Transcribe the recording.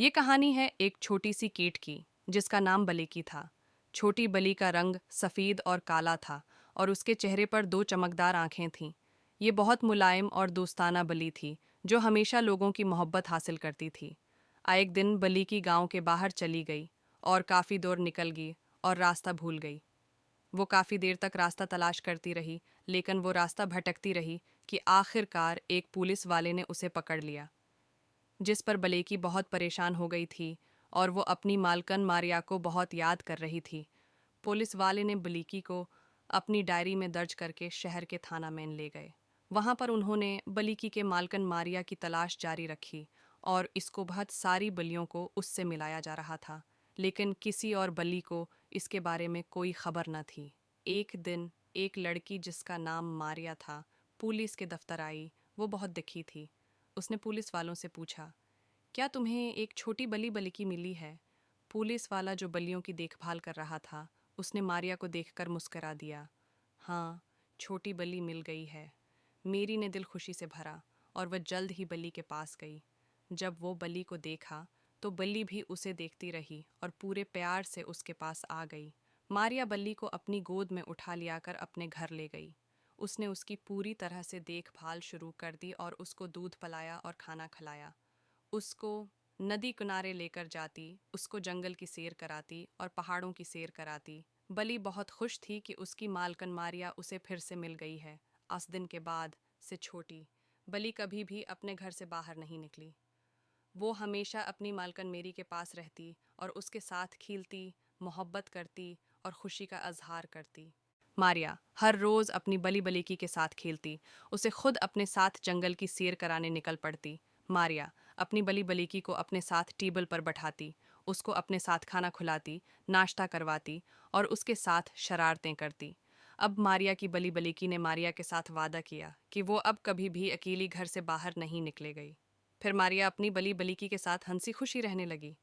ये कहानी है एक छोटी सी कीट की जिसका नाम बलीकी था। छोटी बली का रंग सफ़ेद और काला था और उसके चेहरे पर दो चमकदार आंखें थीं। ये बहुत मुलायम और दोस्ताना बली थी जो हमेशा लोगों की मोहब्बत हासिल करती थी। एक दिन बलीकी गांव के बाहर चली गई और काफ़ी दूर निकल गई और रास्ता भूल गई। वो काफ़ी देर तक रास्ता तलाश करती रही, लेकिन वो रास्ता भटकती रही कि आखिरकार एक पुलिस वाले ने उसे पकड़ लिया, जिस पर बलेकी बहुत परेशान हो गई थी और वो अपनी मालकन मारिया को बहुत याद कर रही थी। पुलिस वाले ने बलीकी को अपनी डायरी में दर्ज करके शहर के थाना में ले गए। वहाँ पर उन्होंने बलीकी के मालकन मारिया की तलाश जारी रखी और इसको बहुत सारी बलियों को उससे मिलाया जा रहा था, लेकिन किसी और बली को इसके बारे में कोई खबर न थी। एक दिन एक लड़की जिसका नाम मारिया था पुलिस के दफ्तर आई। वो बहुत दुखी थी। उसने पुलिस वालों से पूछा, क्या तुम्हें एक छोटी बली बलिकी मिली है? पुलिस वाला जो बलियों की देखभाल कर रहा था उसने मारिया को देखकर मुस्करा दिया। हाँ, छोटी बली मिल गई है। मेरी ने दिल खुशी से भरा और वह जल्द ही बली के पास गई। जब वो बली को देखा तो बली भी उसे देखती रही और पूरे प्यार से उसके पास आ गई। मारिया बली को अपनी गोद में उठा लिया कर अपने घर ले गई। उसने उसकी पूरी तरह से देखभाल शुरू कर दी और उसको दूध पिलाया और खाना खिलाया। उसको नदी किनारे लेकर जाती, उसको जंगल की सैर कराती और पहाड़ों की सैर कराती। बली बहुत खुश थी कि उसकी मालकन मारिया उसे फिर से मिल गई है। उस दिन के बाद से छोटी बली कभी भी अपने घर से बाहर नहीं निकली। वो हमेशा अपनी मालकन मेरी के पास रहती और उसके साथ खेलती, मोहब्बत करती और खुशी का इजहार करती। मारिया हर रोज़ अपनी बली बलीकी के साथ खेलती, उसे खुद अपने साथ जंगल की सैर कराने निकल पड़ती। मारिया अपनी बली बलीकी को अपने साथ टेबल पर बैठाती, उसको अपने साथ खाना खिलाती, नाश्ता करवाती और उसके साथ शरारतें करती। अब मारिया की बली बलीकी ने मारिया के साथ वादा किया कि वो अब कभी भी अकेली घर से बाहर नहीं निकले गई। फिर मारिया अपनी बली बलीकी के साथ हंसी खुशी रहने लगी।